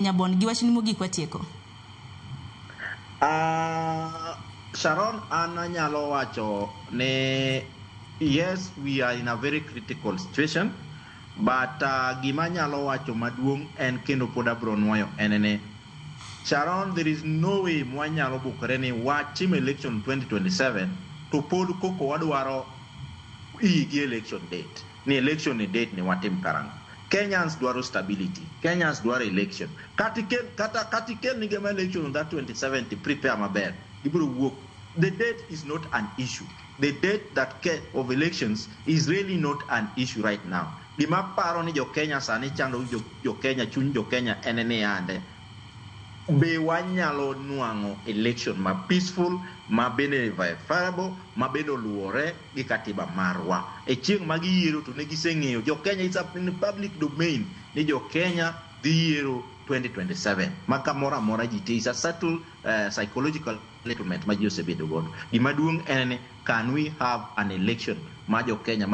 Nyabon gi wachni mogik watieko. Sharon, anyalo wacho ne yes, we are in a very critical situation, but gima nyalo wacho maduong' en kendo pod abro nuoyo en ne Sharon, there is no way mwanyalo bukore ni watim election 2027 to pod koko wadwaro igi election date. Ni election ni date ni watim karang. Kenyans dwaro stability. Kenyans dwaro election. Katikel ni gema election on that 27 to prepare maber. Ibro work. The date is not an issue. The date of elections is really not an issue right now. Gima paro ni jo Kenya sani chando jo Kenya chuny jo Kenya enene ande. Be wanyalo nuango election ma peaceful, ma bene verifiable, ma bene luore gi katiba marwa. E chieng' ma giyiero to ne giseng'eyo jo Kenya, is up in the public domain ni jo Kenya dhi yiero 2027. Ma kamoro amora ji te is a subtle psychological settlement ma ji osebedo godo. Gima duong' en ni can we have an election ma jo Kenya